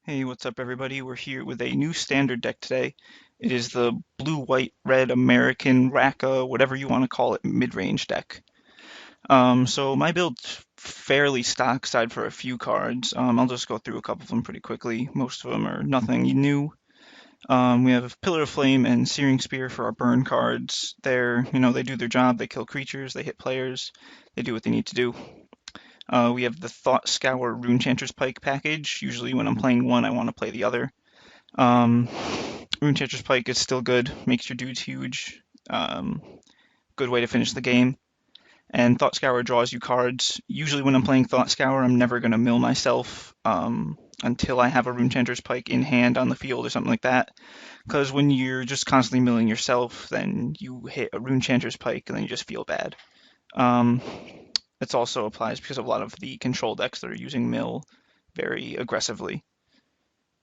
Hey, what's up, everybody? We're here with a new standard deck today. It is the blue, white, red American Raka, whatever you want to call it, mid-range deck. So my build's fairly stock aside for a few cards. I'll just go through a couple of them pretty quickly. Most of them are nothing new. We have Pillar of Flame and Searing Spear for our burn cards. They do their job. They kill creatures. They hit players. They do what they need to do. We have the Thought Scour Runechanter's Pike package. Usually when I'm playing one, I want to play the other. Um, Runechanter's Pike is still good, makes your dudes huge. Good way to finish the game. And Thought Scour draws you cards. Usually when I'm playing Thought Scour, I'm never going to mill myself until I have a Runechanter's Pike in hand on the field or something like that. Because when you're just constantly milling yourself, then you hit a Runechanter's Pike and then you just feel bad. Um, it also applies because of a lot of the control decks that are using mill very aggressively.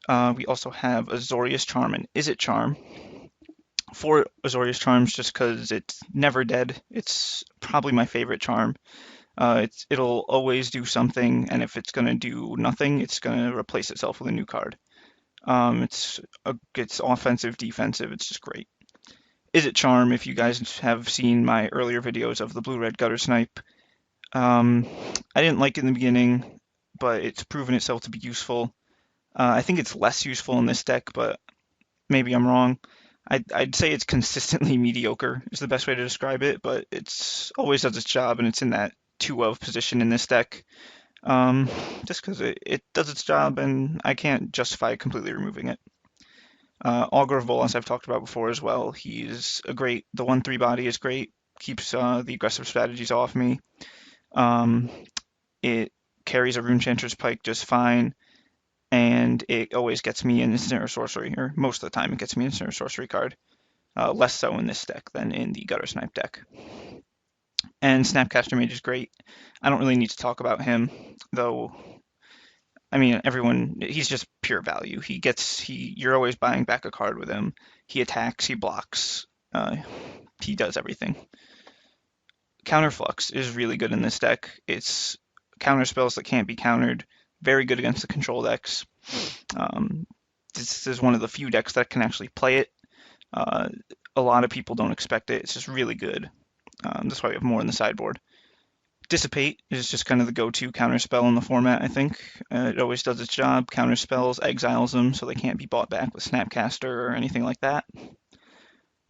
We also have Azorius Charm and Is It Charm. For Azorius Charms, just because it's never dead. It's probably my favorite charm. It'll always do something, and if it's gonna do nothing, it's gonna replace itself with a new card. It's offensive, defensive. It's just great. Is It Charm? If you guys have seen my earlier videos of the blue-red gutter snipe, um, I didn't like it in the beginning, but it's proven itself to be useful. I think it's less useful in this deck, but maybe I'm wrong. I'd say it's consistently mediocre is the best way to describe it, but it's always does its job, and it's in that 2 of position in this deck. Just because it does its job, and I can't justify completely removing it. Augur of Bolas I've talked about before as well. The 1/3 body is great, keeps the aggressive strategies off me. Um, it carries a Runechanter's Pike just fine, and it always gets me an instant or sorcery, or most of the time it gets me an instant or sorcery card. Less so in this deck than in the Gutter Snipe deck. And Snapcaster Mage is great. I don't really need to talk about him, though. I mean, he's just pure value. You're always buying back a card with him. He attacks, he blocks, he does everything. Counterflux is really good in this deck. It's counter spells that can't be countered. Very good against the control decks. Um, this is one of the few decks that can actually play it. Uh, a lot of people don't expect it. It's just really good. That's why we have more in the sideboard. Dissipate is just kind of the go-to counter spell in the format, I think. It always does its job. Counter spells, exiles them so they can't be bought back with Snapcaster or anything like that.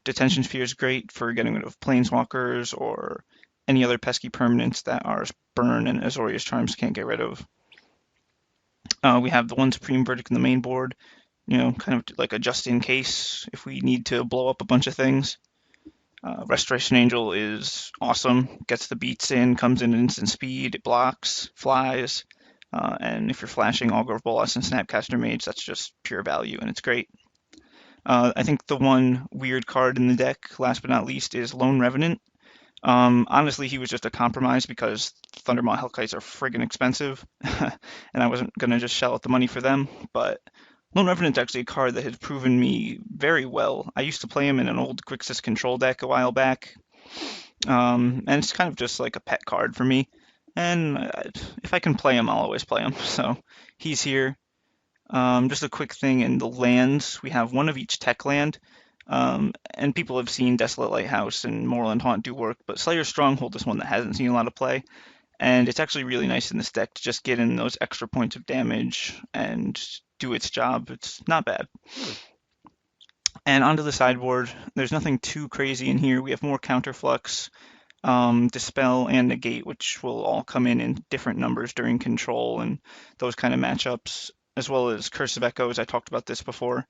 Detention Sphere is great for getting rid of planeswalkers or any other pesky permanents that our burn and Azorius Charms can't get rid of. We have the One Supreme Verdict in the main board, kind of like a just in case if we need to blow up a bunch of things. Restoration Angel is awesome, gets the beats in, comes in at instant speed, it blocks, flies, and if you're flashing Augur of Bolas and Snapcaster Mage, that's just pure value, and it's great. I think the one weird card in the deck, last but not least, is Lone Revenant. Honestly, he was just a compromise because Thundermaw Hellkites are friggin' expensive, and I wasn't gonna just shell out the money for them, but Lone Revenant's actually a card that has proven me very well. I used to play him in an old Grixis control deck a while back, and it's kind of just like a pet card for me. And if I can play him, I'll always play him. So he's here. Just a quick thing in the lands, we have one of each tech land. And people have seen Desolate Lighthouse and Moorland Haunt do work, but Slayer's Stronghold is one that hasn't seen a lot of play. And it's actually really nice in this deck to just get in those extra points of damage and do its job. It's not bad. And onto the sideboard, there's nothing too crazy in here. We have more Counterflux, Dispel, and Negate, which will all come in different numbers during Control and those kind of matchups, as well as Curse of Echoes. I talked about this before.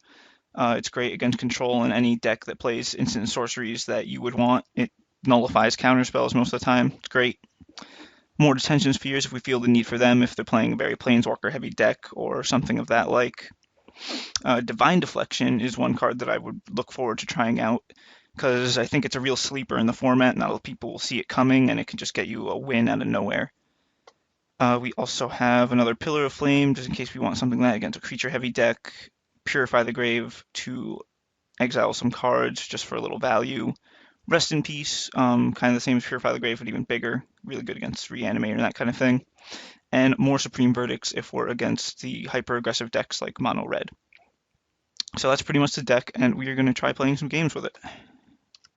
It's great against Control and any deck that plays instant sorceries that you would want. It nullifies counterspells most of the time. It's great. More Detention Spheres if we feel the need for them, if they're playing a very Planeswalker heavy deck or something of that like. Divine Deflection is one card that I would look forward to trying out because I think it's a real sleeper in the format. Not a lot of people will see it coming, and it can just get you a win out of nowhere. We also have another Pillar of Flame, just in case we want something like that against a creature-heavy deck. Purify the Grave to exile some cards just for a little value. Rest in Peace, kind of the same as Purify the Grave, but even bigger. Really good against Reanimator and that kind of thing. and more Supreme Verdicts if we're against the hyper-aggressive decks like Mono Red. So that's pretty much the deck, and we are going to try playing some games with it.